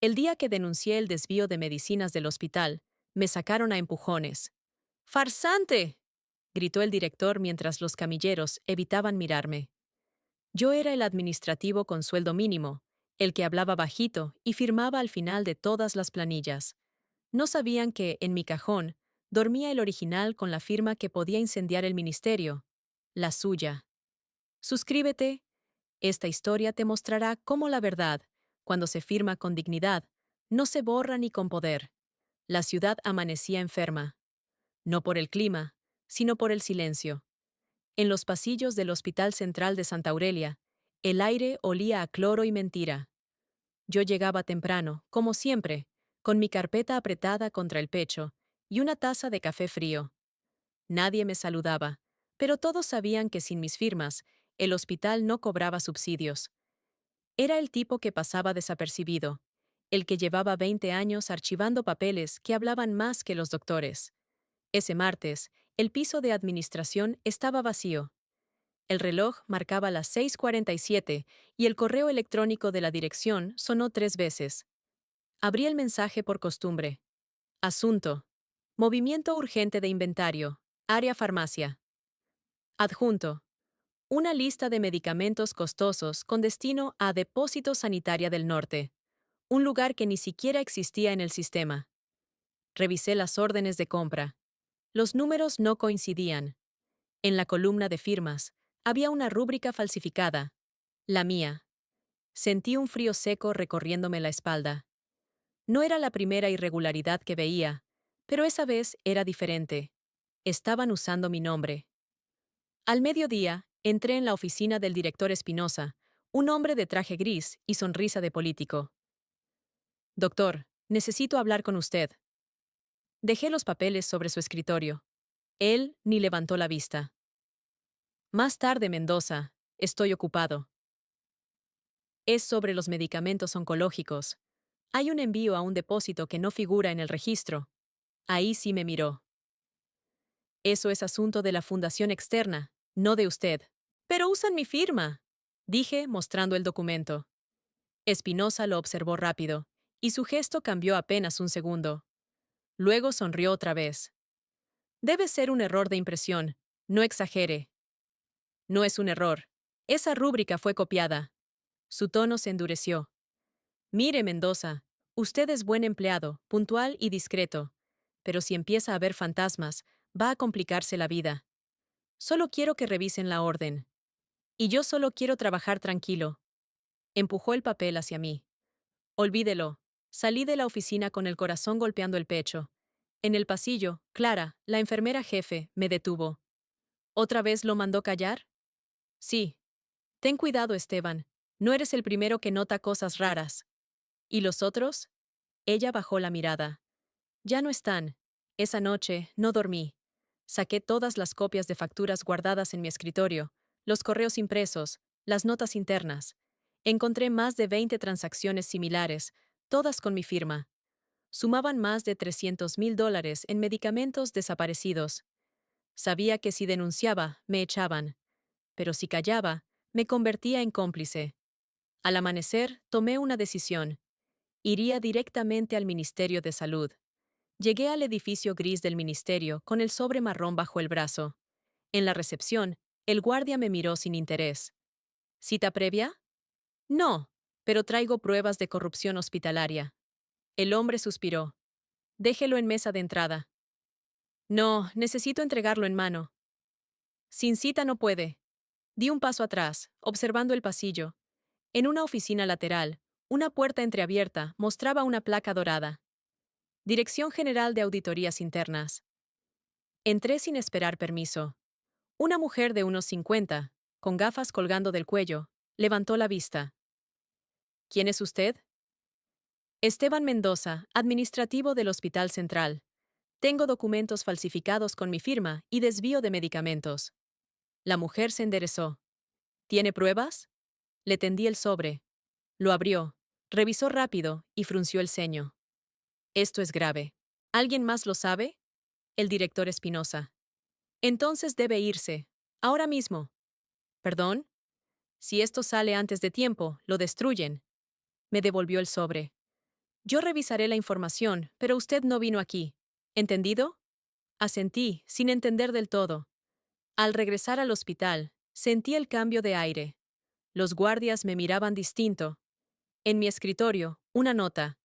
El día que denuncié el desvío de medicinas del hospital, me sacaron a empujones. ¡Farsante!, gritó el director mientras los camilleros evitaban mirarme. Yo era el administrativo con sueldo mínimo, el que hablaba bajito y firmaba al final de todas las planillas. No sabían que, en mi cajón, dormía el original con la firma que podía incendiar el ministerio, la suya. Suscríbete. Esta historia te mostrará cómo la verdad, cuando se firma con dignidad, no se borra ni con poder. La ciudad amanecía enferma. No por el clima, sino por el silencio. En los pasillos del Hospital Central de Santa Aurelia, el aire olía a cloro y mentira. Yo llegaba temprano, como siempre, con mi carpeta apretada contra el pecho y una taza de café frío. Nadie me saludaba, pero todos sabían que sin mis firmas, el hospital no cobraba subsidios. Era el tipo que pasaba desapercibido, el que llevaba 20 años archivando papeles que hablaban más que los doctores. Ese martes, el piso de administración estaba vacío. El reloj marcaba las 6:47 y el correo electrónico de la dirección sonó 3 veces. Abrí el mensaje por costumbre. Asunto: movimiento urgente de inventario. Área farmacia. Adjunto: una lista de medicamentos costosos con destino a Depósito Sanitaria del Norte, un lugar que ni siquiera existía en el sistema. Revisé las órdenes de compra. Los números no coincidían. En la columna de firmas, había una rúbrica falsificada. La mía. Sentí un frío seco recorriéndome la espalda. No era la primera irregularidad que veía, pero esa vez era diferente. Estaban usando mi nombre. Al mediodía, entré en la oficina del director Espinosa, un hombre de traje gris y sonrisa de político. Doctor, necesito hablar con usted. Dejé los papeles sobre su escritorio. Él ni levantó la vista. Más tarde, Mendoza. Estoy ocupado. Es sobre los medicamentos oncológicos. Hay un envío a un depósito que no figura en el registro. Ahí sí me miró. Eso es asunto de la fundación externa, no de usted. Pero usan mi firma, dije, mostrando el documento. Espinosa lo observó rápido, y su gesto cambió apenas un segundo. Luego sonrió otra vez. Debe ser un error de impresión, no exagere. No es un error. Esa rúbrica fue copiada. Su tono se endureció. Mire, Mendoza, usted es buen empleado, puntual y discreto. Pero si empieza a ver fantasmas, va a complicarse la vida. Solo quiero que revisen la orden. Y yo solo quiero trabajar tranquilo. Empujó el papel hacia mí. Olvídelo. Salí de la oficina con el corazón golpeando el pecho. En el pasillo, Clara, la enfermera jefe, me detuvo. ¿Otra vez lo mandó callar? Sí. Ten cuidado, Esteban. No eres el primero que nota cosas raras. ¿Y los otros? Ella bajó la mirada. Ya no están. Esa noche no dormí. Saqué todas las copias de facturas guardadas en mi escritorio, los correos impresos, las notas internas. Encontré más de 20 transacciones similares, todas con mi firma. Sumaban más de $300,000 en medicamentos desaparecidos. Sabía que si denunciaba, me echaban. Pero si callaba, me convertía en cómplice. Al amanecer, tomé una decisión. Iría directamente al Ministerio de Salud. Llegué al edificio gris del ministerio con el sobre marrón bajo el brazo. En la recepción, el guardia me miró sin interés. ¿Cita previa? No, pero traigo pruebas de corrupción hospitalaria. El hombre suspiró. Déjelo en mesa de entrada. No, necesito entregarlo en mano. Sin cita no puede. Di un paso atrás, observando el pasillo. En una oficina lateral, una puerta entreabierta mostraba una placa dorada. Dirección General de Auditorías Internas. Entré sin esperar permiso. Una mujer de unos 50, con gafas colgando del cuello, levantó la vista. ¿Quién es usted? Esteban Mendoza, administrativo del Hospital Central. Tengo documentos falsificados con mi firma y desvío de medicamentos. La mujer se enderezó. ¿Tiene pruebas? Le tendí el sobre. Lo abrió, revisó rápido y frunció el ceño. Esto es grave. ¿Alguien más lo sabe? El director Espinosa. Entonces debe irse. Ahora mismo. ¿Perdón? Si esto sale antes de tiempo, lo destruyen. Me devolvió el sobre. Yo revisaré la información, pero usted no vino aquí. ¿Entendido? Asentí, sin entender del todo. Al regresar al hospital, sentí el cambio de aire. Los guardias me miraban distinto. En mi escritorio, una nota.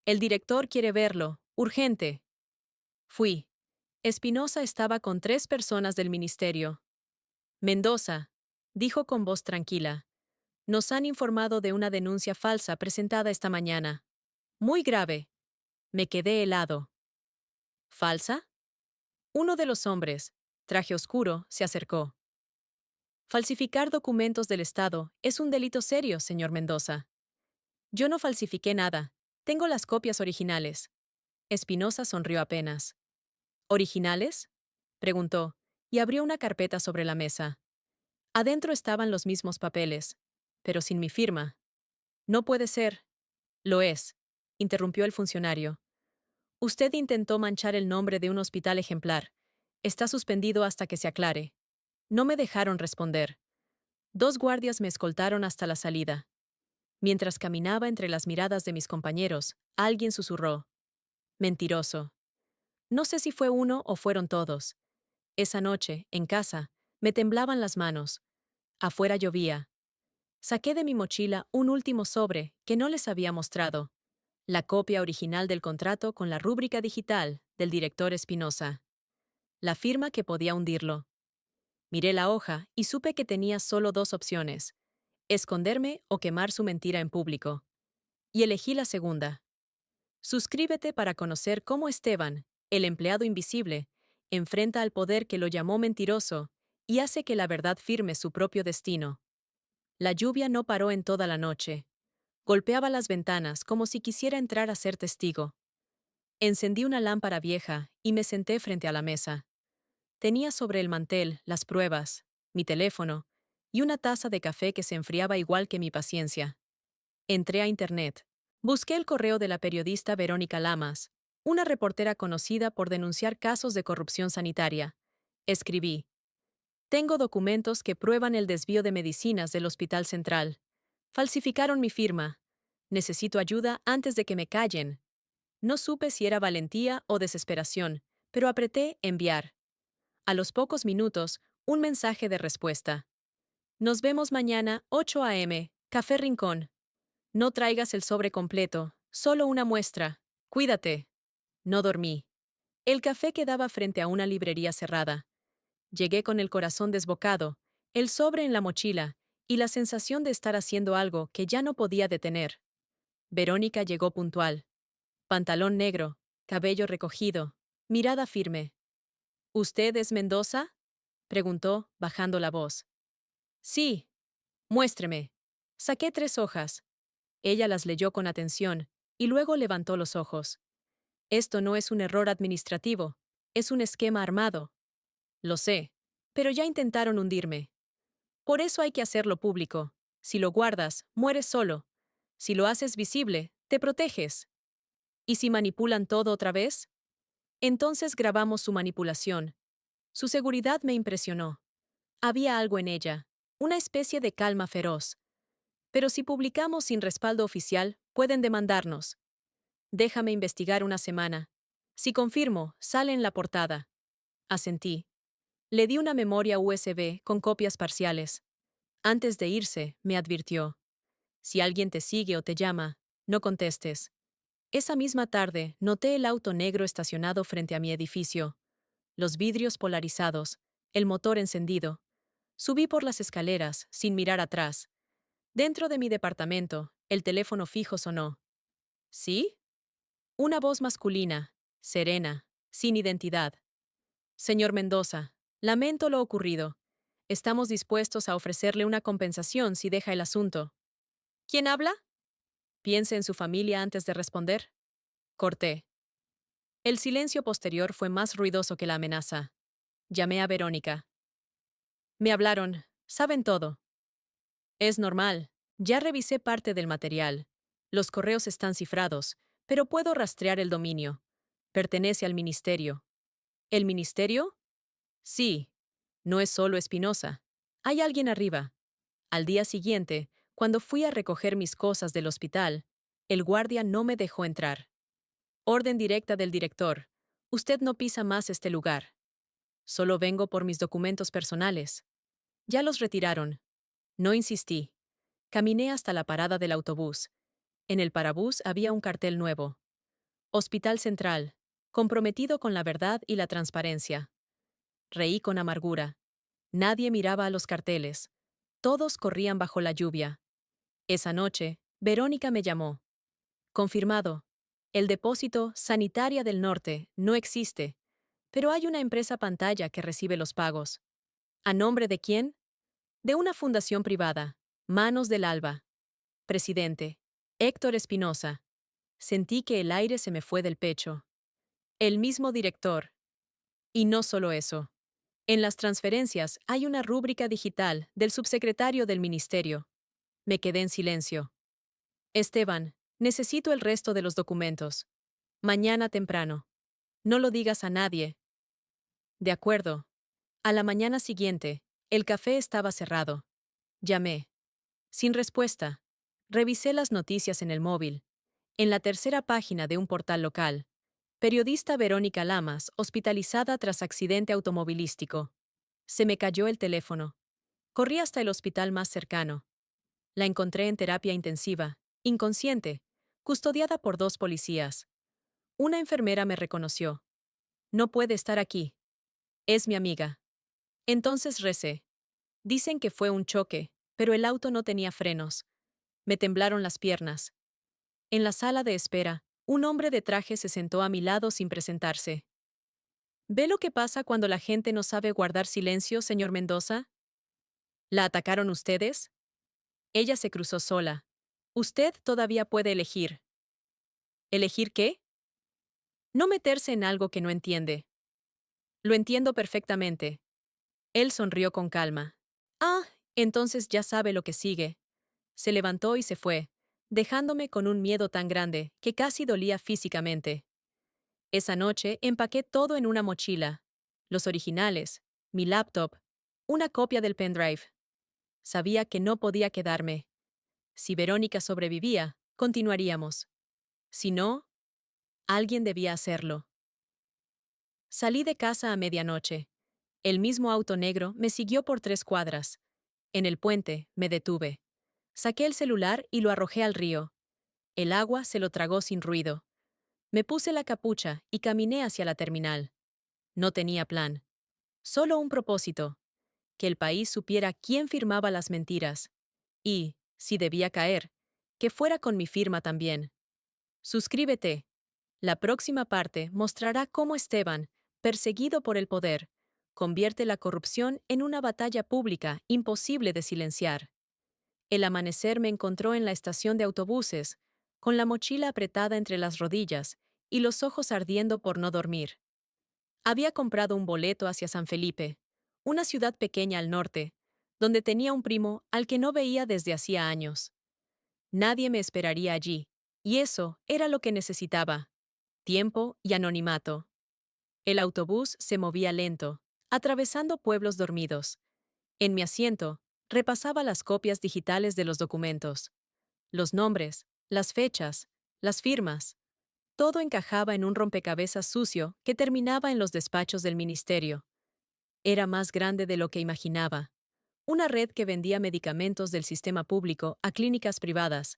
El director quiere verlo, urgente. Fui. Espinosa estaba con 3 personas del ministerio. Mendoza, dijo con voz tranquila. Nos han informado de una denuncia falsa presentada esta mañana. Muy grave. Me quedé helado. ¿Falsa? Uno de los hombres, traje oscuro, se acercó. Falsificar documentos del Estado es un delito serio, señor Mendoza. Yo no falsifiqué nada. Tengo las copias originales. Espinosa sonrió apenas. ¿Originales? Preguntó, y abrió una carpeta sobre la mesa. Adentro estaban los mismos papeles, pero sin mi firma. No puede ser. Lo es, interrumpió el funcionario. Usted intentó manchar el nombre de un hospital ejemplar. Está suspendido hasta que se aclare. No me dejaron responder. 2 guardias me escoltaron hasta la salida. Mientras caminaba entre las miradas de mis compañeros, alguien susurró. Mentiroso. No sé si fue uno o fueron todos. Esa noche, en casa, me temblaban las manos. Afuera llovía. Saqué de mi mochila un último sobre que no les había mostrado. La copia original del contrato con la rúbrica digital del director Espinosa. La firma que podía hundirlo. Miré la hoja y supe que tenía solo 2 opciones: esconderme o quemar su mentira en público. Y elegí la segunda. Suscríbete para conocer cómo Esteban, el empleado invisible, enfrenta al poder que lo llamó mentiroso y hace que la verdad firme su propio destino. La lluvia no paró en toda la noche. Golpeaba las ventanas como si quisiera entrar a ser testigo. Encendí una lámpara vieja y me senté frente a la mesa. Tenía sobre el mantel las pruebas, mi teléfono y una taza de café que se enfriaba igual que mi paciencia. Entré a Internet. Busqué el correo de la periodista Verónica Lamas, una reportera conocida por denunciar casos de corrupción sanitaria. Escribí: tengo documentos que prueban el desvío de medicinas del Hospital Central. Falsificaron mi firma. Necesito ayuda antes de que me callen. No supe si era valentía o desesperación, pero apreté enviar. A los pocos minutos, un mensaje de respuesta. Nos vemos mañana, 8 a.m., Café Rincón. No traigas el sobre completo, solo una muestra. Cuídate. No dormí. El café quedaba frente a una librería cerrada. Llegué con el corazón desbocado, el sobre en la mochila y la sensación de estar haciendo algo que ya no podía detener. Verónica llegó puntual. Pantalón negro, cabello recogido, mirada firme. ¿Usted es Mendoza?, preguntó, bajando la voz. Sí. Muéstreme. Saqué 3 hojas. Ella las leyó con atención y luego levantó los ojos. Esto no es un error administrativo, es un esquema armado. Lo sé, pero ya intentaron hundirme. Por eso hay que hacerlo público. Si lo guardas, mueres solo. Si lo haces visible, te proteges. ¿Y si manipulan todo otra vez? Entonces grabamos su manipulación. Su seguridad me impresionó. Había algo en ella, una especie de calma feroz. Pero si publicamos sin respaldo oficial, pueden demandarnos. Déjame investigar una semana. Si confirmo, sale en la portada. Asentí. Le di una memoria USB con copias parciales. Antes de irse, me advirtió. Si alguien te sigue o te llama, no contestes. Esa misma tarde, noté el auto negro estacionado frente a mi edificio. Los vidrios polarizados, el motor encendido. Subí por las escaleras, sin mirar atrás. Dentro de mi departamento, el teléfono fijo sonó. ¿Sí? Una voz masculina, serena, sin identidad. Señor Mendoza, lamento lo ocurrido. Estamos dispuestos a ofrecerle una compensación si deja el asunto. ¿Quién habla? Piense en su familia antes de responder. Corté. El silencio posterior fue más ruidoso que la amenaza. Llamé a Verónica. Me hablaron. Saben todo. Es normal. Ya revisé parte del material. Los correos están cifrados, pero puedo rastrear el dominio. Pertenece al ministerio. ¿El ministerio? Sí. No es solo Espinosa. Hay alguien arriba. Al día siguiente, cuando fui a recoger mis cosas del hospital, El guardia no me dejó entrar. Orden directa del director. Usted no pisa más este lugar. Solo vengo por mis documentos personales. Ya los retiraron. No insistí. Caminé hasta la parada del autobús. En el parabús había un cartel nuevo. Hospital Central, comprometido con la verdad y la transparencia. Reí con amargura. Nadie miraba a los carteles. Todos corrían bajo la lluvia. Esa noche, Verónica me llamó. Confirmado. El depósito Sanitaria del Norte no existe, pero hay una empresa pantalla que recibe los pagos. ¿A nombre de quién? De una fundación privada. Manos del Alba. Presidente. Héctor Espinosa. Sentí que el aire se me fue del pecho. El mismo director. Y no solo eso. En las transferencias hay una rúbrica digital del subsecretario del ministerio. Me quedé en silencio. Esteban, necesito el resto de los documentos. Mañana temprano. No lo digas a nadie. De acuerdo. A la mañana siguiente, el café estaba cerrado. Llamé. Sin respuesta. Revisé las noticias en el móvil. En la tercera página de un portal local. Periodista Verónica Lamas, hospitalizada tras accidente automovilístico. Se me cayó el teléfono. Corrí hasta el hospital más cercano. La encontré en terapia intensiva, inconsciente, custodiada por 2 policías. Una enfermera me reconoció. No puede estar aquí. Es mi amiga. Entonces recé. Dicen que fue un choque, pero el auto no tenía frenos. Me temblaron las piernas. En la sala de espera, un hombre de traje se sentó a mi lado sin presentarse. ¿Ve lo que pasa cuando la gente no sabe guardar silencio, señor Mendoza? ¿La atacaron ustedes? Ella se cruzó sola. Usted todavía puede elegir. ¿Elegir qué? No meterse en algo que no entiende. Lo entiendo perfectamente. Él sonrió con calma. Ah, entonces ya sabe lo que sigue. Se levantó y se fue, dejándome con un miedo tan grande que casi dolía físicamente. Esa noche empaqué todo en una mochila. Los originales, mi laptop, una copia del pendrive. Sabía que no podía quedarme. Si Verónica sobrevivía, continuaríamos. Si no, alguien debía hacerlo. Salí de casa a medianoche. El mismo auto negro me siguió por 3 cuadras. En el puente, me detuve. Saqué el celular y lo arrojé al río. El agua se lo tragó sin ruido. Me puse la capucha y caminé hacia la terminal. No tenía plan. Solo un propósito. Que el país supiera quién firmaba las mentiras. Y, si debía caer, que fuera con mi firma también. Suscríbete. La próxima parte mostrará cómo Esteban, perseguido por el poder, convierte la corrupción en una batalla pública imposible de silenciar. El amanecer me encontró en la estación de autobuses, con la mochila apretada entre las rodillas y los ojos ardiendo por no dormir. Había comprado un boleto hacia San Felipe, una ciudad pequeña al norte, donde tenía un primo al que no veía desde hacía años. Nadie me esperaría allí, y eso era lo que necesitaba: tiempo y anonimato. El autobús se movía lento, atravesando pueblos dormidos. En mi asiento, repasaba las copias digitales de los documentos. Los nombres, las fechas, las firmas. Todo encajaba en un rompecabezas sucio que terminaba en los despachos del ministerio. Era más grande de lo que imaginaba. Una red que vendía medicamentos del sistema público a clínicas privadas,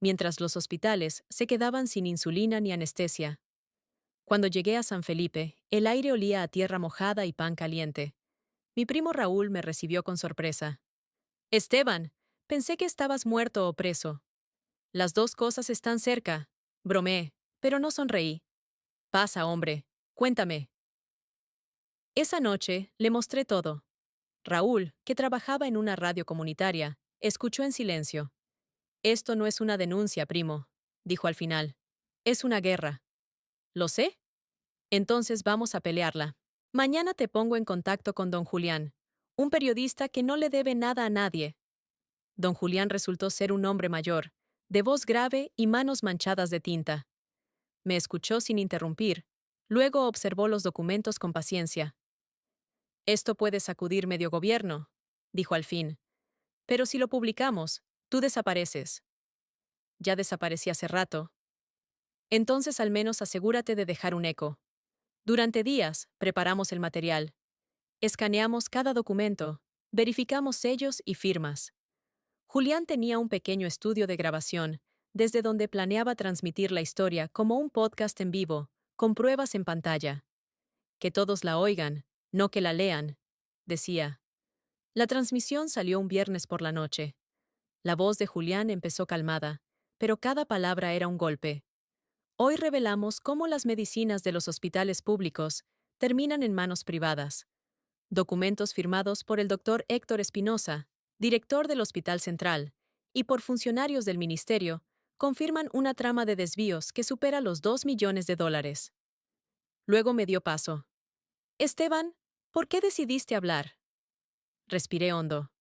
mientras los hospitales se quedaban sin insulina ni anestesia. Cuando llegué a San Felipe, el aire olía a tierra mojada y pan caliente. Mi primo Raúl me recibió con sorpresa. Esteban, pensé que estabas muerto o preso. Las 2 cosas están cerca. Bromeé, pero no sonreí. Pasa, hombre. Cuéntame. Esa noche le mostré todo. Raúl, que trabajaba en una radio comunitaria, escuchó en silencio. Esto no es una denuncia, primo, dijo al final. Es una guerra. ¿Lo sé? Entonces vamos a pelearla. Mañana te pongo en contacto con don Julián, un periodista que no le debe nada a nadie. Don Julián resultó ser un hombre mayor, de voz grave y manos manchadas de tinta. Me escuchó sin interrumpir, luego observó los documentos con paciencia. Esto puede sacudir medio gobierno, dijo al fin. Pero si lo publicamos, tú desapareces. Ya desaparecí hace rato. Entonces al menos asegúrate de dejar un eco. Durante días, preparamos el material. Escaneamos cada documento. Verificamos sellos y firmas. Julián tenía un pequeño estudio de grabación, desde donde planeaba transmitir la historia como un podcast en vivo, con pruebas en pantalla. Que todos la oigan, no que la lean, decía. La transmisión salió un viernes por la noche. La voz de Julián empezó calmada, pero cada palabra era un golpe. Hoy revelamos cómo las medicinas de los hospitales públicos terminan en manos privadas. Documentos firmados por el doctor Héctor Espinosa, director del Hospital Central, y por funcionarios del ministerio, confirman una trama de desvíos que supera los $2 millones. Luego me dio paso. Esteban, ¿por qué decidiste hablar? Respiré hondo.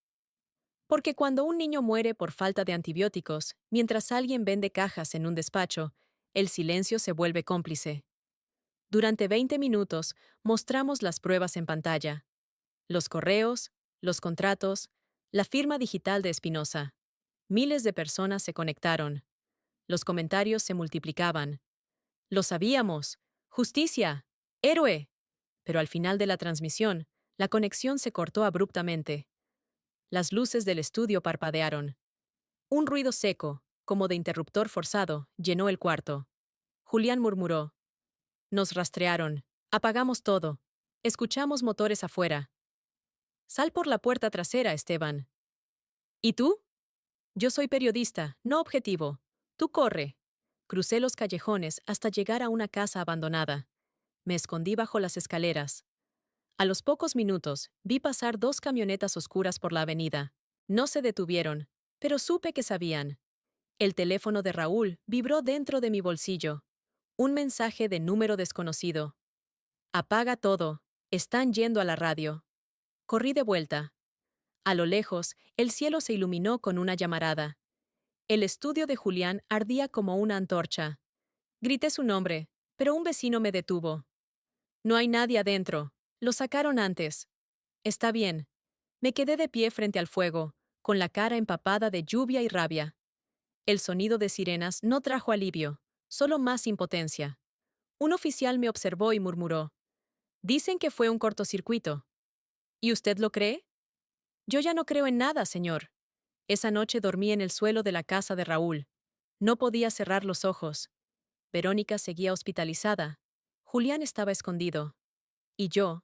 Porque cuando un niño muere por falta de antibióticos, mientras alguien vende cajas en un despacho, el silencio se vuelve cómplice. Durante 20 minutos mostramos las pruebas en pantalla. Los correos, los contratos, la firma digital de Espinosa. Miles de personas se conectaron. Los comentarios se multiplicaban. ¡Lo sabíamos! ¡Justicia! ¡Héroe! Pero al final de la transmisión, la conexión se cortó abruptamente. Las luces del estudio parpadearon. Un ruido seco, como de interruptor forzado, llenó el cuarto. Julián murmuró. Nos rastrearon. Apagamos todo. Escuchamos motores afuera. Sal por la puerta trasera, Esteban. ¿Y tú? Yo soy periodista, no objetivo. Tú corre. Crucé los callejones hasta llegar a una casa abandonada. Me escondí bajo las escaleras. A los pocos minutos, vi pasar 2 camionetas oscuras por la avenida. No se detuvieron, pero supe que sabían. El teléfono de Raúl vibró dentro de mi bolsillo. Un mensaje de número desconocido. Apaga todo. Están yendo a la radio. Corrí de vuelta. A lo lejos, el cielo se iluminó con una llamarada. El estudio de Julián ardía como una antorcha. Grité su nombre, pero un vecino me detuvo. No hay nadie adentro. Lo sacaron antes. Está bien. Me quedé de pie frente al fuego, con la cara empapada de lluvia y rabia. El sonido de sirenas no trajo alivio, solo más impotencia. Un oficial me observó y murmuró. Dicen que fue un cortocircuito. ¿Y usted lo cree? Yo ya no creo en nada, señor. Esa noche dormí en el suelo de la casa de Raúl. No podía cerrar los ojos. Verónica seguía hospitalizada. Julián estaba escondido. Y yo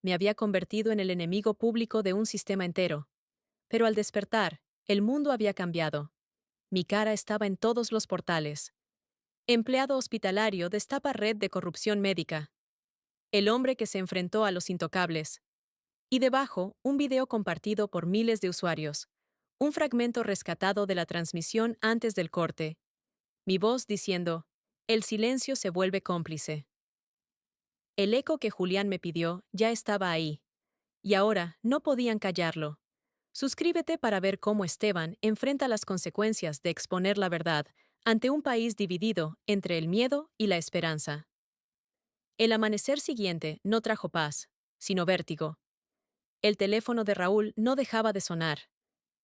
me había convertido en el enemigo público de un sistema entero. Pero al despertar, el mundo había cambiado. Mi cara estaba en todos los portales. Empleado hospitalario destapa red de corrupción médica. El hombre que se enfrentó a los intocables. Y debajo, un video compartido por miles de usuarios. Un fragmento rescatado de la transmisión antes del corte. Mi voz diciendo, el silencio se vuelve cómplice. El eco que Julián me pidió ya estaba ahí. Y ahora no podían callarlo. Suscríbete para ver cómo Esteban enfrenta las consecuencias de exponer la verdad ante un país dividido entre el miedo y la esperanza. El amanecer siguiente no trajo paz, sino vértigo. El teléfono de Raúl no dejaba de sonar.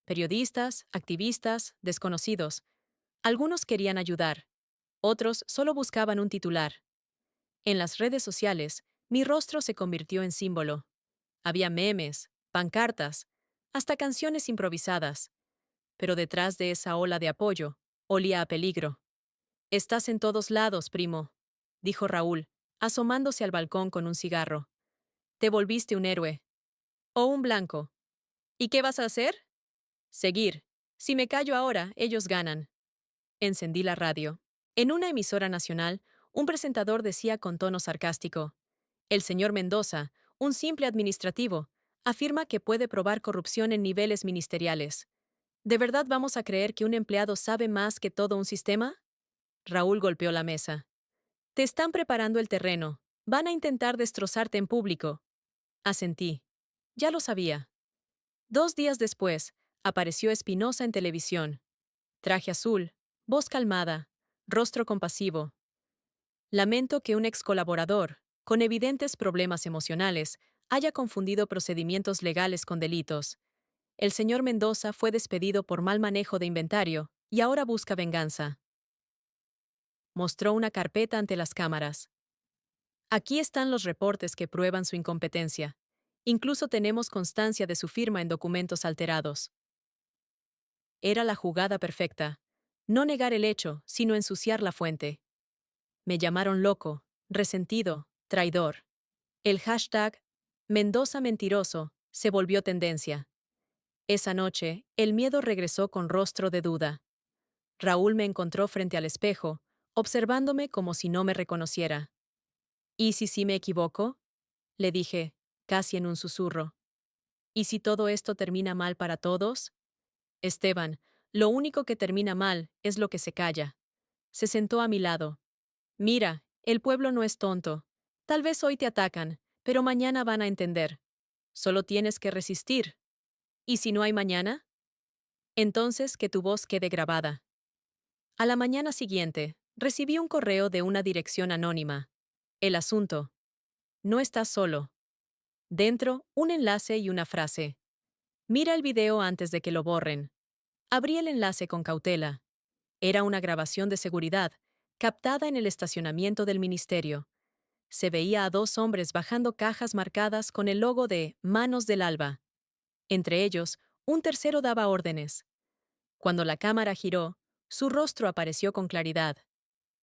Periodistas, activistas, desconocidos. Algunos querían ayudar. Otros solo buscaban un titular. En las redes sociales, mi rostro se convirtió en símbolo. Había memes, pancartas, hasta canciones improvisadas. Pero detrás de esa ola de apoyo, olía a peligro. Estás en todos lados, primo, dijo Raúl, asomándose al balcón con un cigarro. Te volviste un héroe. O un blanco. ¿Y qué vas a hacer? Seguir. Si me callo ahora, ellos ganan. Encendí la radio. En una emisora nacional, un presentador decía con tono sarcástico: el señor Mendoza, un simple administrativo, afirma que puede probar corrupción en niveles ministeriales. ¿De verdad vamos a creer que un empleado sabe más que todo un sistema? Raúl golpeó la mesa. Te están preparando el terreno. Van a intentar destrozarte en público. Asentí. Ya lo sabía. 2 días después, apareció Espinosa en televisión. Traje azul, voz calmada, rostro compasivo. Lamento que un ex colaborador, con evidentes problemas emocionales, haya confundido procedimientos legales con delitos. El señor Mendoza fue despedido por mal manejo de inventario y ahora busca venganza. Mostró una carpeta ante las cámaras. Aquí están los reportes que prueban su incompetencia. Incluso tenemos constancia de su firma en documentos alterados. Era la jugada perfecta. No negar el hecho, sino ensuciar la fuente. Me llamaron loco, resentido, traidor. El hashtag Mendoza mentiroso se volvió tendencia. Esa noche, el miedo regresó con rostro de duda. Raúl me encontró frente al espejo, observándome como si no me reconociera. ¿Y si sí me equivoco? Le dije, casi en un susurro. ¿Y si todo esto termina mal para todos? Esteban, lo único que termina mal es lo que se calla. Se sentó a mi lado. Mira, el pueblo no es tonto. Tal vez hoy te atacan, pero mañana van a entender. Solo tienes que resistir. ¿Y si no hay mañana? Entonces que tu voz quede grabada. A la mañana siguiente, recibí un correo de una dirección anónima. El asunto. No estás solo. Dentro, un enlace y una frase. Mira el video antes de que lo borren. Abrí el enlace con cautela. Era una grabación de seguridad, captada en el estacionamiento del ministerio. Se veía a dos hombres bajando cajas marcadas con el logo de Manos del Alba. Entre ellos, un tercero daba órdenes. Cuando la cámara giró, su rostro apareció con claridad.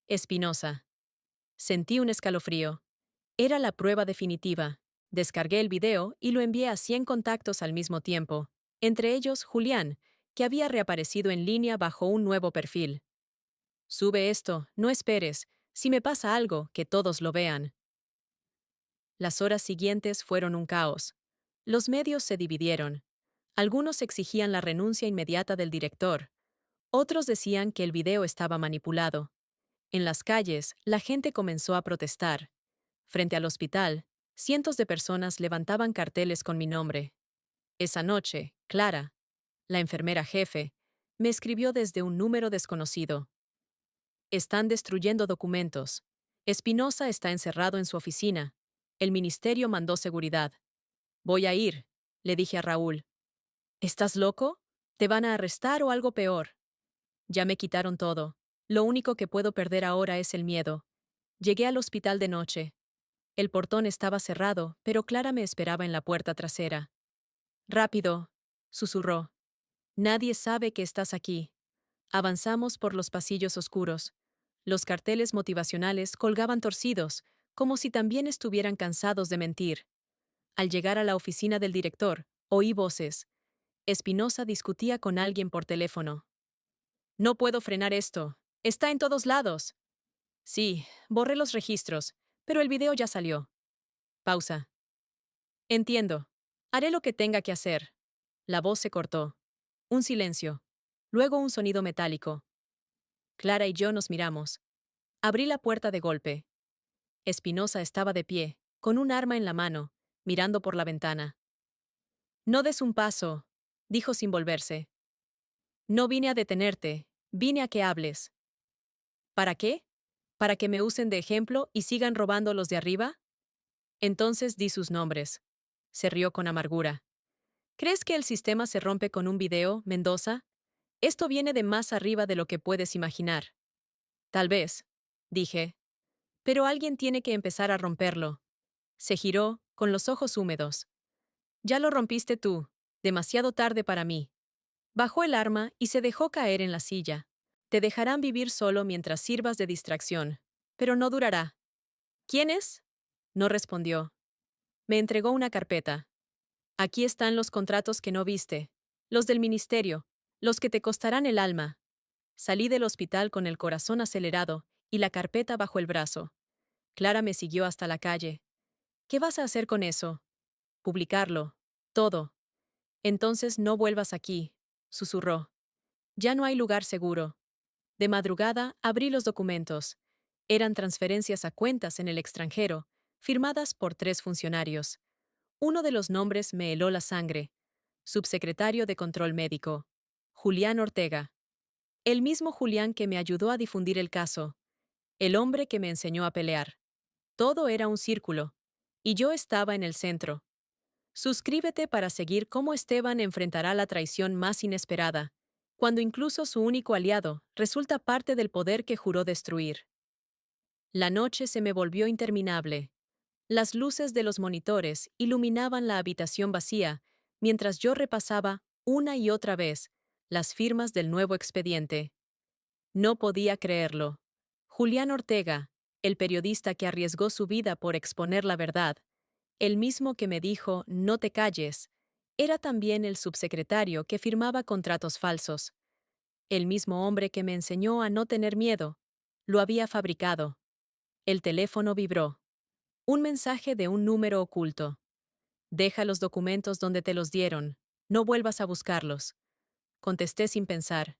Espinosa. Sentí un escalofrío. Era la prueba definitiva. Descargué el video y lo envié a 100 contactos al mismo tiempo, entre ellos Julián, que había reaparecido en línea bajo un nuevo perfil. Sube esto, no esperes, si me pasa algo, que todos lo vean. Las horas siguientes fueron un caos. Los medios se dividieron. Algunos exigían la renuncia inmediata del director. Otros decían que el video estaba manipulado. En las calles, la gente comenzó a protestar. Frente al hospital, cientos de personas levantaban carteles con mi nombre. Esa noche, Clara, la enfermera jefe, me escribió desde un número desconocido. Están destruyendo documentos. Espinosa está encerrado en su oficina. El ministerio mandó seguridad. Voy a ir, le dije a Raúl. ¿Estás loco? ¿Te van a arrestar o algo peor? Ya me quitaron todo. Lo único que puedo perder ahora es el miedo. Llegué al hospital de noche. El portón estaba cerrado, pero Clara me esperaba en la puerta trasera. Rápido, susurró. Nadie sabe que estás aquí. Avanzamos por los pasillos oscuros. Los carteles motivacionales colgaban torcidos, como si también estuvieran cansados de mentir. Al llegar a la oficina del director, oí voces. Espinosa discutía con alguien por teléfono. No puedo frenar esto. Está en todos lados. Sí, borré los registros, pero el video ya salió. Pausa. Entiendo. Haré lo que tenga que hacer. La voz se cortó. Un silencio. Luego un sonido metálico. Clara y yo nos miramos. Abrí la puerta de golpe. Espinosa estaba de pie, con un arma en la mano, mirando por la ventana. No des un paso, dijo sin volverse. No vine a detenerte, vine a que hables. ¿Para qué? ¿Para que me usen de ejemplo y sigan robando los de arriba? Entonces di sus nombres. Se rió con amargura. ¿Crees que el sistema se rompe con un video, Mendoza? Esto viene de más arriba de lo que puedes imaginar. Tal vez, dije. Pero alguien tiene que empezar a romperlo. Se giró, con los ojos húmedos. Ya lo rompiste tú, demasiado tarde para mí. Bajó el arma y se dejó caer en la silla. Te dejarán vivir solo mientras sirvas de distracción, pero no durará. ¿Quién es? No respondió. Me entregó una carpeta. Aquí están los contratos que no viste, los del ministerio, los que te costarán el alma. Salí del hospital con el corazón acelerado y la carpeta bajo el brazo. Clara me siguió hasta la calle. ¿Qué vas a hacer con eso? Publicarlo. Todo. Entonces no vuelvas aquí, susurró. Ya no hay lugar seguro. De madrugada abrí los documentos. Eran transferencias a cuentas en el extranjero, firmadas por 3 funcionarios. Uno de los nombres me heló la sangre. Subsecretario de Control Médico. Julián Ortega. El mismo Julián que me ayudó a difundir el caso. El hombre que me enseñó a pelear. Todo era un círculo. Y yo estaba en el centro. Suscríbete para seguir cómo Esteban enfrentará la traición más inesperada. cuando incluso su único aliado resulta parte del poder que juró destruir. La noche se me volvió interminable. Las luces de los monitores iluminaban la habitación vacía, mientras yo repasaba, una y otra vez, las firmas del nuevo expediente. No podía creerlo. Julián Ortega, el periodista que arriesgó su vida por exponer la verdad, el mismo que me dijo "no te calles", era también el subsecretario que firmaba contratos falsos. El mismo hombre que me enseñó a no tener miedo. Lo había fabricado. El teléfono vibró. Un mensaje de un número oculto. Deja los documentos donde te los dieron. No vuelvas a buscarlos. Contesté sin pensar.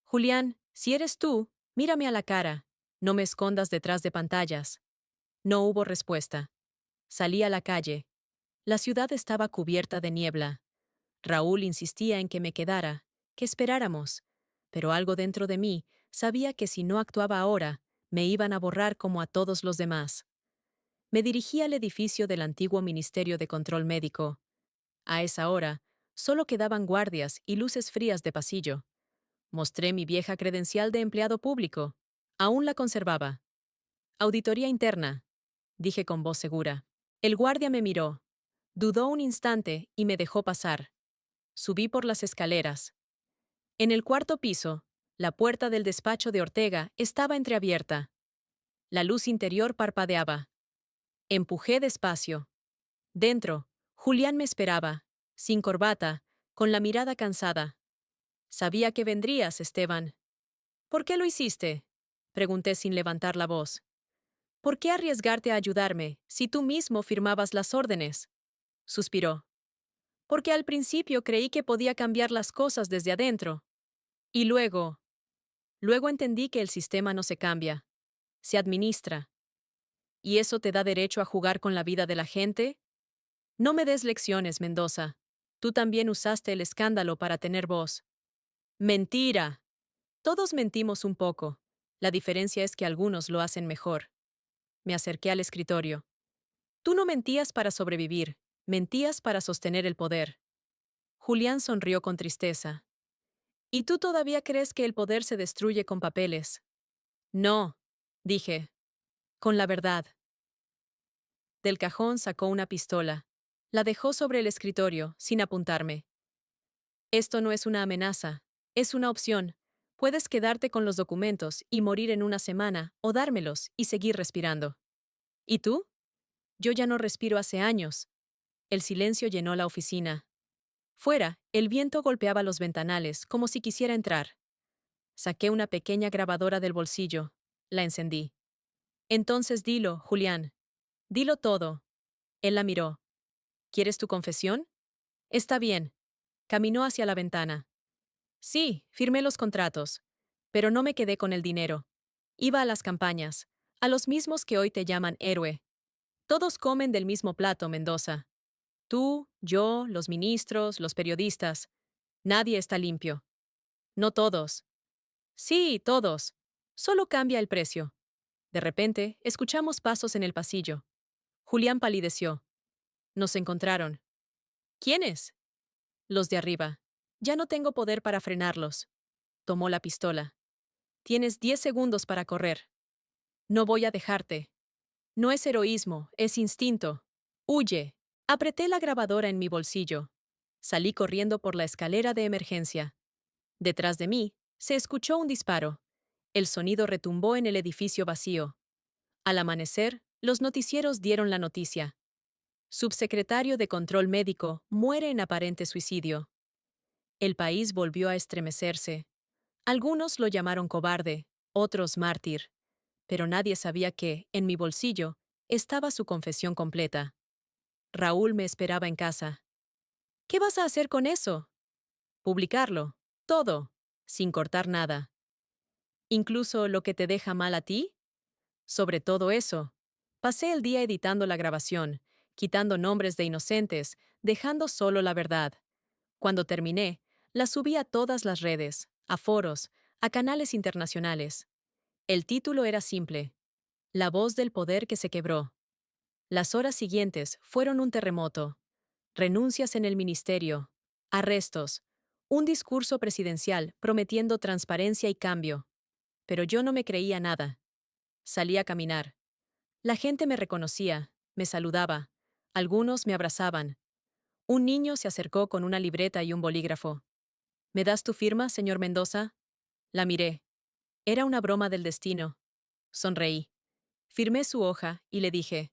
Julián, si eres tú, mírame a la cara. No me escondas detrás de pantallas. No hubo respuesta. Salí a la calle. La ciudad estaba cubierta de niebla. Raúl insistía en que me quedara, que esperáramos. Pero algo dentro de mí sabía que si no actuaba ahora, me iban a borrar como a todos los demás. Me dirigí al edificio del antiguo Ministerio de Control Médico. A esa hora, solo quedaban guardias y luces frías de pasillo. Mostré mi vieja credencial de empleado público. Aún la conservaba. Auditoría interna, dije con voz segura. El guardia me miró. Dudó un instante y me dejó pasar. Subí por las escaleras. En el cuarto piso, la puerta del despacho de Ortega estaba entreabierta. La luz interior parpadeaba. Empujé despacio. Dentro, Julián me esperaba, sin corbata, con la mirada cansada. Sabía que vendrías, Esteban. ¿Por qué lo hiciste? Pregunté sin levantar la voz. ¿Por qué arriesgarte a ayudarme si tú mismo firmabas las órdenes? Suspiró. Porque al principio creí que podía cambiar las cosas desde adentro. Y luego entendí que el sistema no se cambia, se administra. ¿Y eso te da derecho a jugar con la vida de la gente? No me des lecciones, Mendoza. Tú también usaste el escándalo para tener voz. Mentira. Todos mentimos un poco. La diferencia es que algunos lo hacen mejor. Me acerqué al escritorio. Tú no mentías para sobrevivir, mentías para sostener el poder. Julián sonrió con tristeza. ¿Y tú todavía crees que el poder se destruye con papeles? No, dije, con la verdad. Del cajón sacó una pistola. La dejó sobre el escritorio, sin apuntarme. Esto no es una amenaza, es una opción. Puedes quedarte con los documentos y morir en una semana, o dármelos y seguir respirando. ¿Y tú? Yo ya no respiro hace años. El silencio llenó la oficina. Fuera, el viento golpeaba los ventanales, como si quisiera entrar. Saqué una pequeña grabadora del bolsillo. La encendí. Entonces dilo, Julián. Dilo todo. Él la miró. ¿Quieres tu confesión? Está bien. Caminó hacia la ventana. Sí, firmé los contratos. Pero no me quedé con el dinero. Iba a las campañas, a los mismos que hoy te llaman héroe. Todos comen del mismo plato, Mendoza. Tú, yo, los ministros, los periodistas. Nadie está limpio. No todos. Sí, todos. Solo cambia el precio. De repente, escuchamos pasos en el pasillo. Julián palideció. Nos encontraron. ¿Quiénes? Los de arriba. Ya no tengo poder para frenarlos. Tomó la pistola. Tienes 10 segundos para correr. No voy a dejarte. No es heroísmo, es instinto. Huye. Apreté la grabadora en mi bolsillo. Salí corriendo por la escalera de emergencia. Detrás de mí, se escuchó un disparo. El sonido retumbó en el edificio vacío. Al amanecer, los noticieros dieron la noticia. Subsecretario de Control Médico muere en aparente suicidio. El país volvió a estremecerse. Algunos lo llamaron cobarde, otros mártir. Pero nadie sabía que, en mi bolsillo, estaba su confesión completa. Raúl me esperaba en casa. ¿Qué vas a hacer con eso? Publicarlo. Todo. Sin cortar nada. ¿Incluso lo que te deja mal a ti? Sobre todo eso. Pasé el día editando la grabación, quitando nombres de inocentes, dejando solo la verdad. Cuando terminé, la subí a todas las redes, a foros, a canales internacionales. El título era simple: La voz del poder que se quebró. Las horas siguientes fueron un terremoto. Renuncias en el ministerio, arrestos, Un discurso presidencial prometiendo transparencia y cambio. Pero yo no me creía nada. Salí a caminar. La gente me reconocía, me saludaba. Algunos me abrazaban. Un niño se acercó con una libreta y un bolígrafo. ¿Me das tu firma, señor Mendoza? La miré. Era una broma del destino. Sonreí. Firmé su hoja y le dije,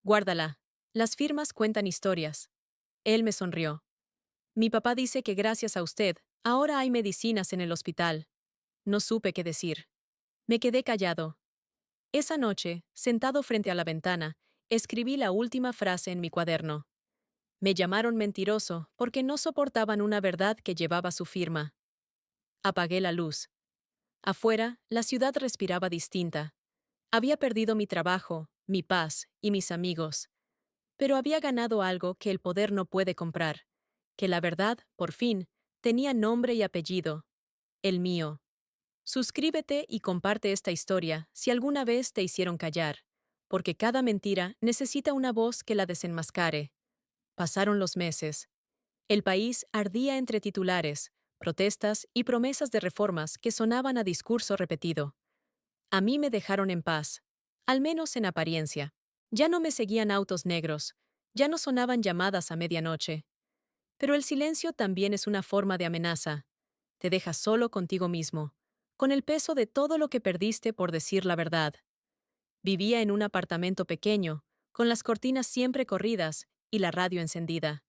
guárdala. Las firmas cuentan historias. Él me sonrió. Mi papá dice que gracias a usted, ahora hay medicinas en el hospital. No supe qué decir. Me quedé callado. Esa noche, sentado frente a la ventana, escribí la última frase en mi cuaderno. Me llamaron mentiroso porque no soportaban una verdad que llevaba su firma. Apagué la luz. Afuera, la ciudad respiraba distinta. Había perdido mi trabajo, mi paz y mis amigos. Pero había ganado algo que el poder no puede comprar, que la verdad, por fin, tenía nombre y apellido, el mío. Suscríbete y comparte esta historia si alguna vez te hicieron callar, porque cada mentira necesita una voz que la desenmascare. Pasaron los meses. El país ardía entre titulares, protestas y promesas de reformas que sonaban a discurso repetido. A mí me dejaron en paz, al menos en apariencia. Ya no me seguían autos negros, ya no sonaban llamadas a medianoche. Pero el silencio también es una forma de amenaza. Te dejas solo contigo mismo, con el peso de todo lo que perdiste por decir la verdad. Vivía en un apartamento pequeño, con las cortinas siempre corridas y la radio encendida.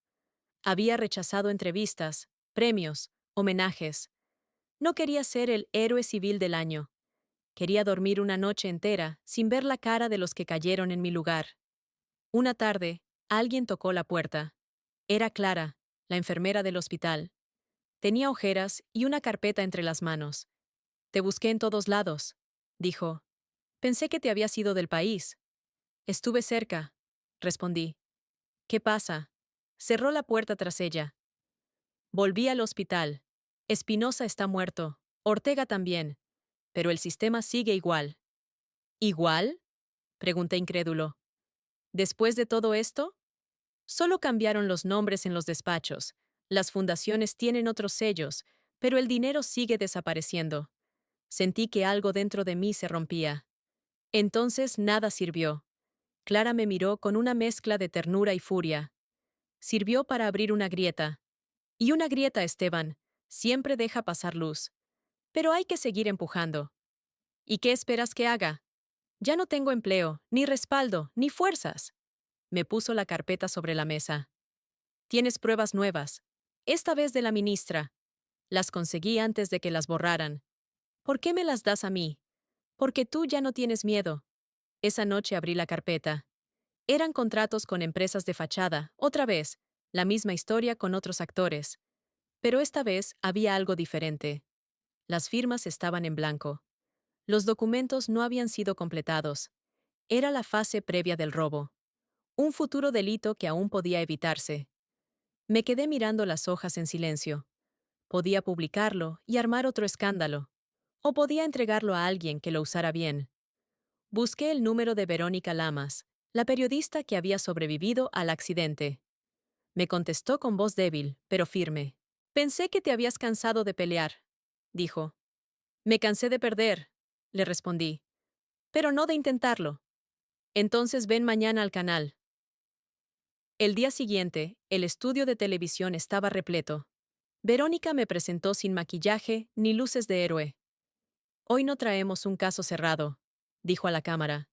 Había rechazado entrevistas, premios, homenajes. No quería ser el héroe civil del año. Quería dormir una noche entera sin ver la cara de los que cayeron en mi lugar. Una tarde, alguien tocó la puerta. Era Clara, la enfermera del hospital. Tenía ojeras y una carpeta entre las manos. Te busqué en todos lados, dijo. Pensé que te habías ido del país. Estuve cerca, respondí. ¿Qué pasa? Cerró la puerta tras ella. Volví al hospital. Espinosa está muerto, Ortega también, pero el sistema sigue igual. ¿Igual? Pregunté incrédulo. ¿Después de todo esto? Solo cambiaron los nombres en los despachos. Las fundaciones tienen otros sellos, pero el dinero sigue desapareciendo. Sentí que algo dentro de mí se rompía. Entonces nada sirvió. Clara me miró con una mezcla de ternura y furia. Sirvió para abrir una grieta. Y una grieta, Esteban, siempre deja pasar luz. Pero hay que seguir empujando. ¿Y qué esperas que haga? Ya no tengo empleo, ni respaldo, ni fuerzas. Me puso la carpeta sobre la mesa. Tienes pruebas nuevas. Esta vez de la ministra. Las conseguí antes de que las borraran. ¿Por qué me las das a mí? Porque tú ya no tienes miedo. Esa noche abrí la carpeta. Eran contratos con empresas de fachada, otra vez, la misma historia con otros actores. Pero esta vez había algo diferente. Las firmas estaban en blanco. Los documentos no habían sido completados. Era la fase previa del robo. Un futuro delito que aún podía evitarse. Me quedé mirando las hojas en silencio. Podía publicarlo y armar otro escándalo. O podía entregarlo a alguien que lo usara bien. Busqué el número de Verónica Lamas, la periodista que había sobrevivido al accidente. Me contestó con voz débil, pero firme. Pensé que te habías cansado de pelear, dijo. Me cansé de perder, le respondí. Pero no de intentarlo. Entonces ven mañana al canal. El día siguiente, el estudio de televisión estaba repleto. Verónica me presentó sin maquillaje ni luces de héroe. Hoy no traemos un caso cerrado, dijo a la cámara.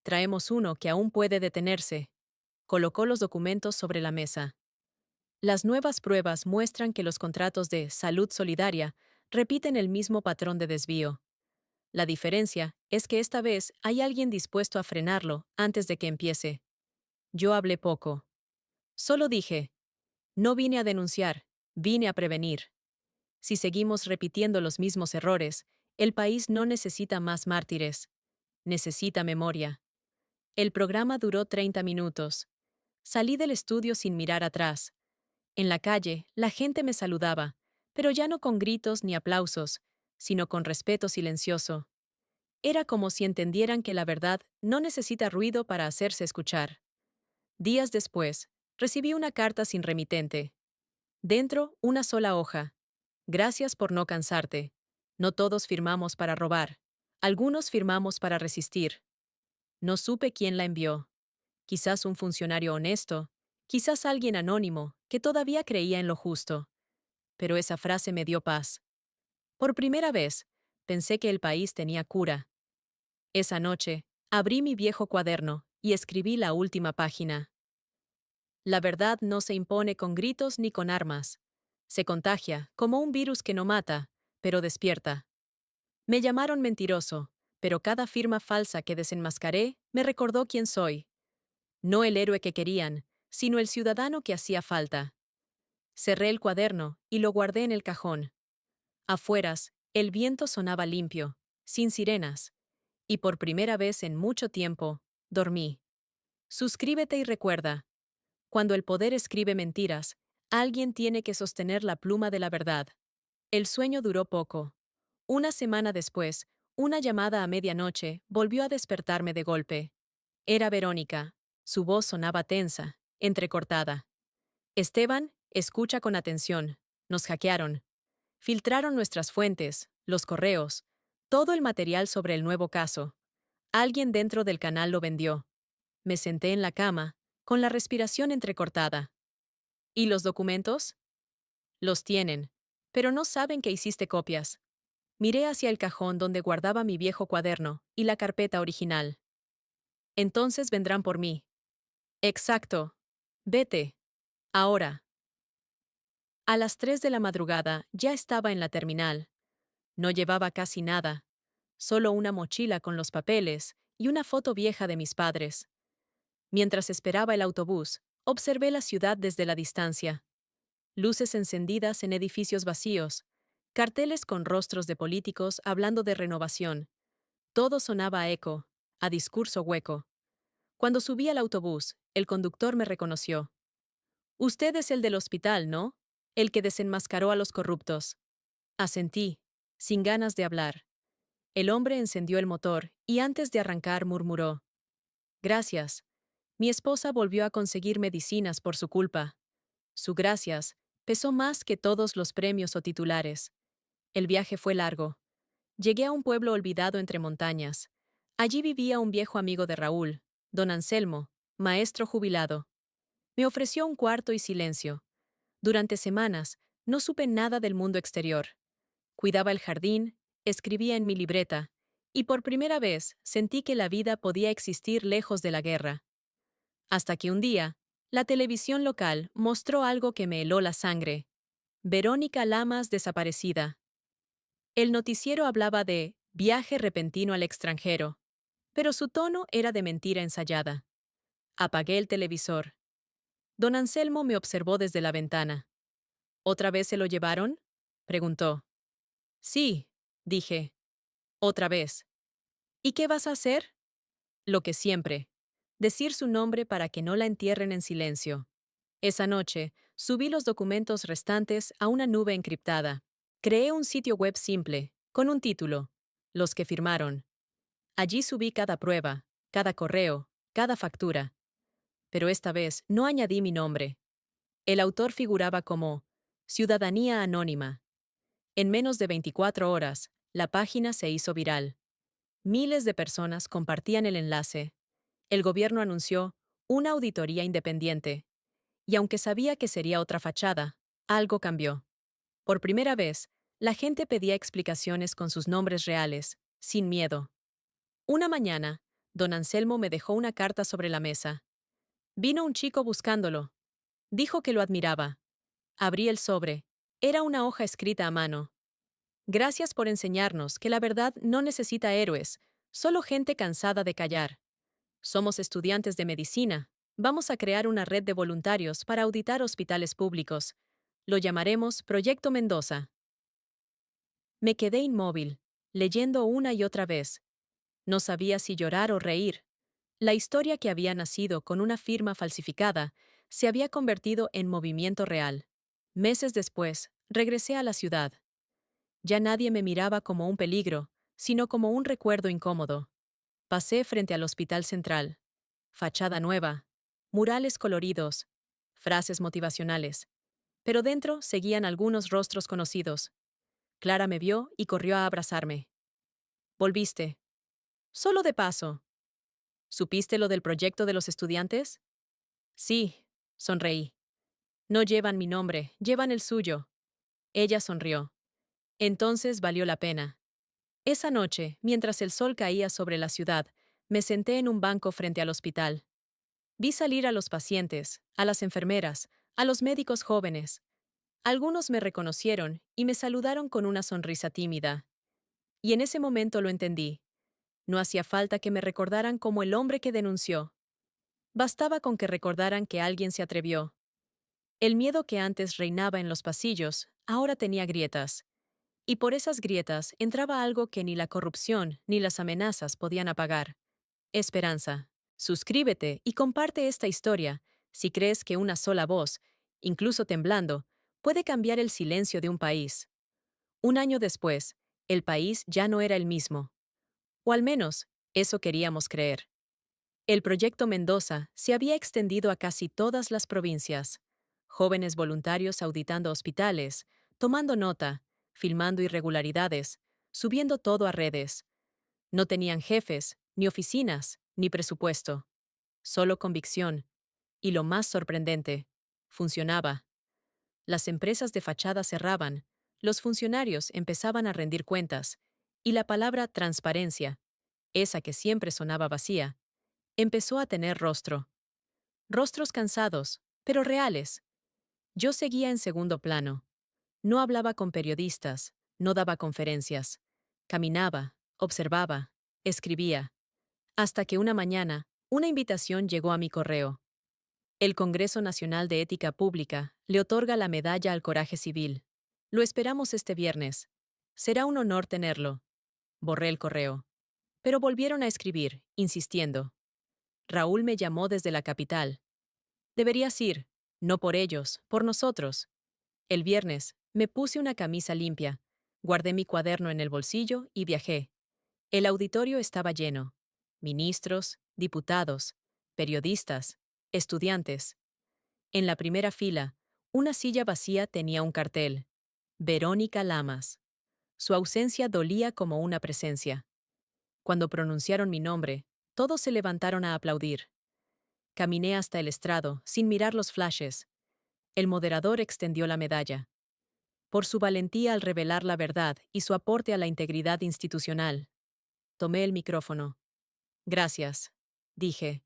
Traemos uno que aún puede detenerse. Colocó los documentos sobre la mesa. Las nuevas pruebas muestran que los contratos de salud solidaria repiten el mismo patrón de desvío. La diferencia es que esta vez hay alguien dispuesto a frenarlo antes de que empiece. Yo hablé poco. Solo dije, no vine a denunciar, vine a prevenir. Si seguimos repitiendo los mismos errores, el país no necesita más mártires. Necesita memoria. El programa duró 30 minutos. Salí del estudio sin mirar atrás. En la calle, la gente me saludaba, pero ya no con gritos ni aplausos, sino con respeto silencioso. Era como si entendieran que la verdad no necesita ruido para hacerse escuchar. Días después, recibí una carta sin remitente. Dentro, una sola hoja. Gracias por no cansarte. No todos firmamos para robar. Algunos firmamos para resistir. No supe quién la envió. Quizás un funcionario honesto, quizás alguien anónimo que todavía creía en lo justo. Pero esa frase me dio paz. Por primera vez, pensé que el país tenía cura. Esa noche, abrí mi viejo cuaderno y escribí la última página. La verdad no se impone con gritos ni con armas. Se contagia, como un virus que no mata, pero despierta. Me llamaron mentiroso, pero cada firma falsa que desenmascaré me recordó quién soy. No el héroe que querían, sino el ciudadano que hacía falta. Cerré el cuaderno y lo guardé en el cajón. Afueras, el viento sonaba limpio, sin sirenas, y por primera vez en mucho tiempo, dormí. Suscríbete y recuerda, cuando el poder escribe mentiras, alguien tiene que sostener la pluma de la verdad. El sueño duró poco. Una semana después, una llamada a medianoche volvió a despertarme de golpe. Era Verónica. Su voz sonaba tensa, entrecortada. Esteban, escucha con atención. Nos hackearon. Filtraron nuestras fuentes, los correos, todo el material sobre el nuevo caso. Alguien dentro del canal lo vendió. Me senté en la cama, con la respiración entrecortada. ¿Y los documentos? Los tienen, pero no saben que hiciste copias. Miré hacia el cajón donde guardaba mi viejo cuaderno y la carpeta original. Entonces vendrán por mí. Exacto. Vete. Ahora. A las 3 de la madrugada ya estaba en la terminal. No llevaba casi nada, solo una mochila con los papeles y una foto vieja de mis padres. Mientras esperaba el autobús, observé la ciudad desde la distancia. Luces encendidas en edificios vacíos, carteles con rostros de políticos hablando de renovación. Todo sonaba a eco, a discurso hueco. Cuando subí al autobús, el conductor me reconoció. Usted es el del hospital, ¿no? El que desenmascaró a los corruptos. Asentí, sin ganas de hablar. El hombre encendió el motor y antes de arrancar murmuró. Gracias. Mi esposa volvió a conseguir medicinas por su culpa. Su gracias pesó más que todos los premios o titulares. El viaje fue largo. Llegué a un pueblo olvidado entre montañas. Allí vivía un viejo amigo de Raúl, don Anselmo, maestro jubilado. Me ofreció un cuarto y silencio. Durante semanas, no supe nada del mundo exterior. Cuidaba el jardín, escribía en mi libreta, y por primera vez sentí que la vida podía existir lejos de la guerra. Hasta que un día, la televisión local mostró algo que me heló la sangre. Verónica Lamas desaparecida. El noticiero hablaba de viaje repentino al extranjero, pero su tono era de mentira ensayada. Apagué el televisor. Don Anselmo me observó desde la ventana. ¿Otra vez se lo llevaron? Preguntó. Sí, dije. Otra vez. ¿Y qué vas a hacer? Lo que siempre. Decir su nombre para que no la entierren en silencio. Esa noche, subí los documentos restantes a una nube encriptada. Creé un sitio web simple, con un título. Los que firmaron. Allí subí cada prueba, cada correo, cada factura. Pero esta vez no añadí mi nombre. El autor figuraba como Ciudadanía Anónima. En menos de 24 horas, la página se hizo viral. Miles de personas compartían el enlace. El gobierno anunció una auditoría independiente. Y aunque sabía que sería otra fachada, algo cambió. Por primera vez, la gente pedía explicaciones con sus nombres reales, sin miedo. Una mañana, don Anselmo me dejó una carta sobre la mesa. Vino un chico buscándolo. Dijo que lo admiraba. Abrí el sobre. Era una hoja escrita a mano. Gracias por enseñarnos que la verdad no necesita héroes, solo gente cansada de callar. Somos estudiantes de medicina. Vamos a crear una red de voluntarios para auditar hospitales públicos. Lo llamaremos Proyecto Mendoza. Me quedé inmóvil, leyendo una y otra vez. No sabía si llorar o reír. La historia que había nacido con una firma falsificada se había convertido en movimiento real. Meses después, regresé a la ciudad. Ya nadie me miraba como un peligro, sino como un recuerdo incómodo. Pasé frente al Hospital Central. Fachada nueva, murales coloridos, frases motivacionales. pero dentro seguían algunos rostros conocidos. Clara me vio y corrió a abrazarme. «Volviste. Solo de paso. ¿Supiste lo del proyecto de los estudiantes?» «Sí», sonreí. «No llevan mi nombre, llevan el suyo». Ella sonrió. «Entonces valió la pena». Esa noche, mientras el sol caía sobre la ciudad, me senté en un banco frente al hospital. Vi salir a los pacientes, a las enfermeras, a los médicos jóvenes. Algunos me reconocieron y me saludaron con una sonrisa tímida. Y en ese momento lo entendí. No hacía falta que me recordaran como el hombre que denunció. Bastaba con que recordaran que alguien se atrevió. El miedo que antes reinaba en los pasillos, ahora tenía grietas. Y por esas grietas entraba algo que ni la corrupción ni las amenazas podían apagar. Esperanza. Suscríbete y comparte esta historia si crees que una sola voz, incluso temblando, puede cambiar el silencio de un país. Un año después, el país ya no era el mismo. O al menos, eso queríamos creer. El proyecto Mendoza se había extendido a casi todas las provincias. Jóvenes voluntarios auditando hospitales, tomando nota, filmando irregularidades, subiendo todo a redes. No tenían jefes, ni oficinas, ni presupuesto. Solo convicción. Y lo más sorprendente, funcionaba. Las empresas de fachada cerraban, los funcionarios empezaban a rendir cuentas, y la palabra transparencia, esa que siempre sonaba vacía, empezó a tener rostro. Rostros cansados, pero reales. Yo seguía en segundo plano. No hablaba con periodistas, no daba conferencias. Caminaba, observaba, escribía. Hasta que una mañana, una invitación llegó a mi correo. El Congreso Nacional de Ética Pública le otorga la medalla al coraje civil. Lo esperamos este viernes. Será un honor tenerlo. Borré el correo. Pero volvieron a escribir, insistiendo. Raúl me llamó desde la capital. Deberías ir, no por ellos, por nosotros. El viernes, me puse una camisa limpia, guardé mi cuaderno en el bolsillo y viajé. El auditorio estaba lleno. Ministros, diputados, periodistas, estudiantes. En la primera fila, una silla vacía tenía un cartel. Verónica Lamas. Su ausencia dolía como una presencia. Cuando pronunciaron mi nombre, todos se levantaron a aplaudir. Caminé hasta el estrado, sin mirar los flashes. El moderador extendió la medalla. Por su valentía al revelar la verdad y su aporte a la integridad institucional. Tomé el micrófono. Gracias, dije.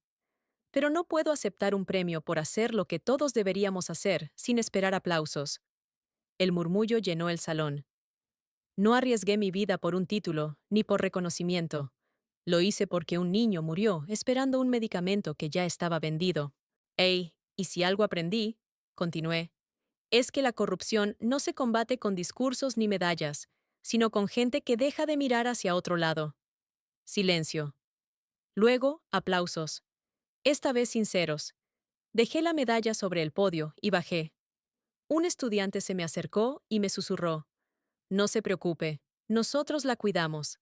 Pero no puedo aceptar un premio por hacer lo que todos deberíamos hacer, sin esperar aplausos. El murmullo llenó el salón. No arriesgué mi vida por un título, ni por reconocimiento. Lo hice porque un niño murió esperando un medicamento que ya estaba vendido. Y si algo aprendí, continué, es que la corrupción no se combate con discursos ni medallas, sino con gente que deja de mirar hacia otro lado. Silencio. Luego, aplausos. Esta vez sinceros. Dejé la medalla sobre el podio y bajé. Un estudiante se me acercó y me susurró. No se preocupe, nosotros la cuidamos.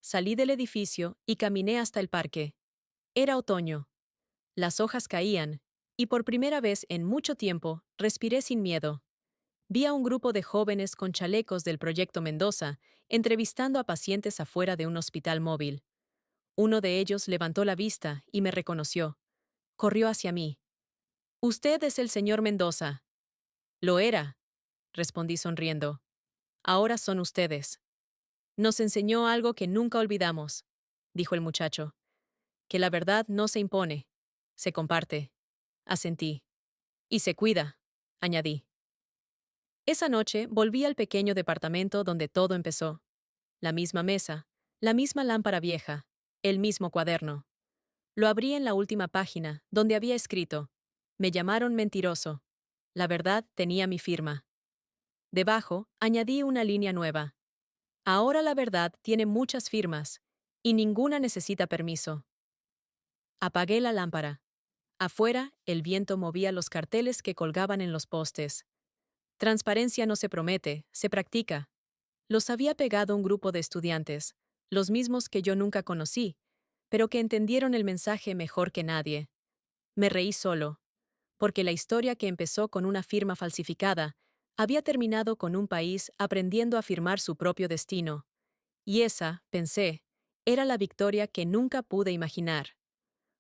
Salí del edificio y caminé hasta el parque. Era otoño. Las hojas caían, y por primera vez en mucho tiempo respiré sin miedo. Vi a un grupo de jóvenes con chalecos del Proyecto Mendoza entrevistando a pacientes afuera de un hospital móvil. Uno de ellos levantó la vista y me reconoció. Corrió hacia mí. «Usted es el señor Mendoza». «Lo era», respondí sonriendo. «Ahora son ustedes». «Nos enseñó algo que nunca olvidamos», dijo el muchacho. «Que la verdad no se impone, se comparte». Asentí. «Y se cuida», añadí. Esa noche volví al pequeño departamento donde todo empezó. La misma mesa, la misma lámpara vieja, el mismo cuaderno. Lo abrí en la última página, donde había escrito: «Me llamaron mentiroso. La verdad tenía mi firma». Debajo, añadí una línea nueva. «Ahora la verdad tiene muchas firmas, y ninguna necesita permiso». Apagué la lámpara. Afuera, el viento movía los carteles que colgaban en los postes. Transparencia no se promete, se practica. Los había pegado un grupo de estudiantes, los mismos que yo nunca conocí, pero que entendieron el mensaje mejor que nadie. Me reí solo. porque la historia que empezó con una firma falsificada había terminado con un país aprendiendo a firmar su propio destino. Y esa, pensé, era la victoria que nunca pude imaginar.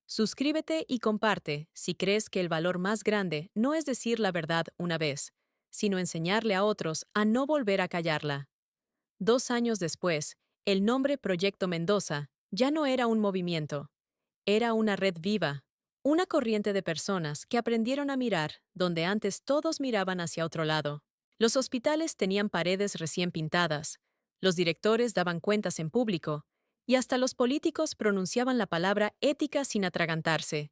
Suscríbete y comparte si crees que el valor más grande no es decir la verdad una vez, sino enseñarle a otros a no volver a callarla. 2 años después, el nombre Proyecto Mendoza ya no era un movimiento, era una red viva, una corriente de personas que aprendieron a mirar donde antes todos miraban hacia otro lado. Los hospitales tenían paredes recién pintadas, los directores daban cuentas en público, y hasta los políticos pronunciaban la palabra ética sin atragantarse.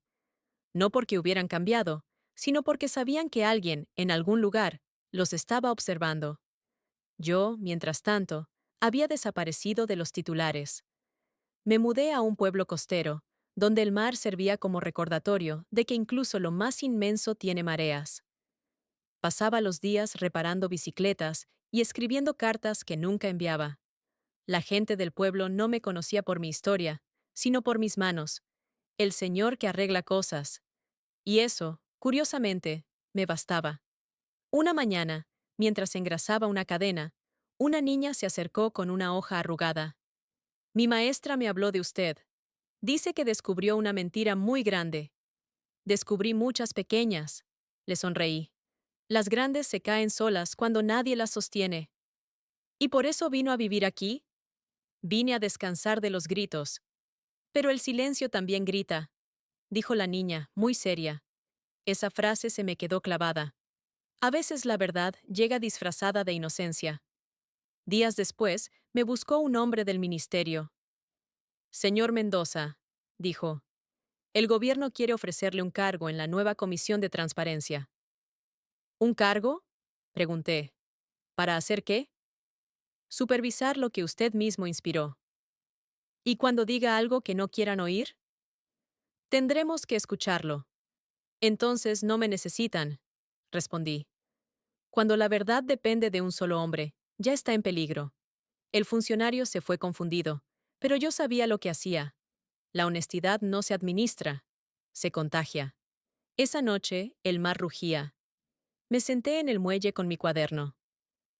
No porque hubieran cambiado, sino porque sabían que alguien, en algún lugar, los estaba observando. Yo, mientras tanto, había desaparecido de los titulares. Me mudé a un pueblo costero, donde el mar servía como recordatorio de que incluso lo más inmenso tiene mareas. Pasaba los días reparando bicicletas y escribiendo cartas que nunca enviaba. La gente del pueblo no me conocía por mi historia, sino por mis manos, el señor que arregla cosas. Y eso, curiosamente, me bastaba. Una mañana, mientras engrasaba una cadena, una niña se acercó con una hoja arrugada. Mi maestra me habló de usted. Dice que descubrió una mentira muy grande. Descubrí muchas pequeñas. Le sonreí. Las grandes se caen solas cuando nadie las sostiene. ¿Y por eso vino a vivir aquí? Vine a descansar de los gritos. Pero el silencio también grita, dijo la niña, muy seria. Esa frase se me quedó clavada. A veces la verdad llega disfrazada de inocencia. Días después, me buscó un hombre del ministerio. Señor Mendoza, dijo, el gobierno quiere ofrecerle un cargo en la nueva Comisión de Transparencia. ¿Un cargo? Pregunté. ¿Para hacer qué? Supervisar lo que usted mismo inspiró. ¿Y cuando diga algo que no quieran oír? Tendremos que escucharlo. Entonces no me necesitan, respondí. Cuando la verdad depende de un solo hombre, ya está en peligro. El funcionario se fue confundido, pero yo sabía lo que hacía. La honestidad no se administra, se contagia. Esa noche, el mar rugía. Me senté en el muelle con mi cuaderno.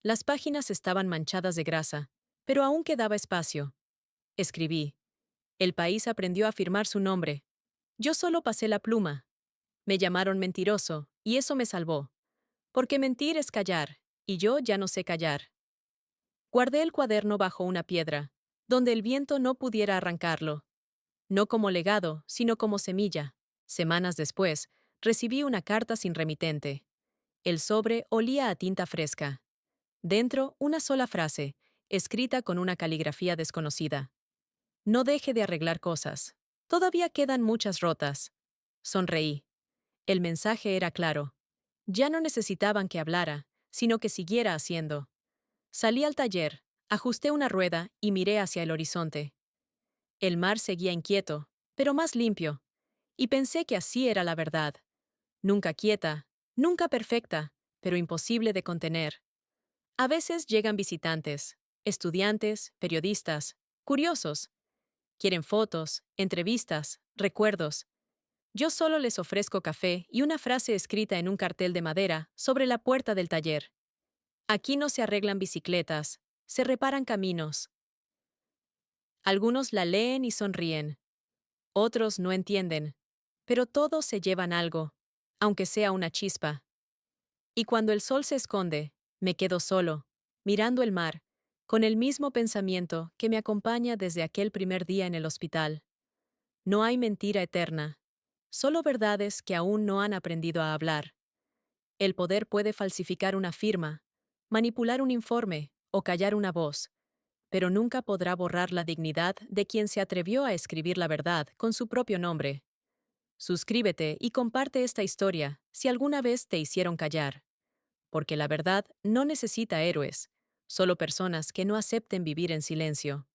Las páginas estaban manchadas de grasa, pero aún quedaba espacio. Escribí. El país aprendió a firmar su nombre. Yo solo pasé la pluma. Me llamaron mentiroso, y eso me salvó. Porque mentir es callar, y yo ya no sé callar. Guardé el cuaderno bajo una piedra, donde el viento no pudiera arrancarlo. No como legado, sino como semilla. Semanas después, recibí una carta sin remitente. El sobre olía a tinta fresca. Dentro, una sola frase, escrita con una caligrafía desconocida. No deje de arreglar cosas. Todavía quedan muchas rotas. Sonreí. El mensaje era claro. Ya no necesitaban que hablara, sino que siguiera haciendo. Salí al taller, ajusté una rueda y miré hacia el horizonte. El mar seguía inquieto, pero más limpio, y pensé que así era la verdad. Nunca quieta, nunca perfecta, pero imposible de contener. A veces llegan visitantes, estudiantes, periodistas, curiosos. Quieren fotos, entrevistas, recuerdos. Yo solo les ofrezco café y una frase escrita en un cartel de madera sobre la puerta del taller. Aquí no se arreglan bicicletas, se reparan caminos. Algunos la leen y sonríen. Otros no entienden. Pero todos se llevan algo, aunque sea una chispa. Y cuando el sol se esconde, me quedo solo, mirando el mar, con el mismo pensamiento que me acompaña desde aquel primer día en el hospital. No hay mentira eterna, solo verdades que aún no han aprendido a hablar. El poder puede falsificar una firma, manipular un informe o callar una voz, pero nunca podrá borrar la dignidad de quien se atrevió a escribir la verdad con su propio nombre. Suscríbete y comparte esta historia si alguna vez te hicieron callar, porque la verdad no necesita héroes, solo personas que no acepten vivir en silencio.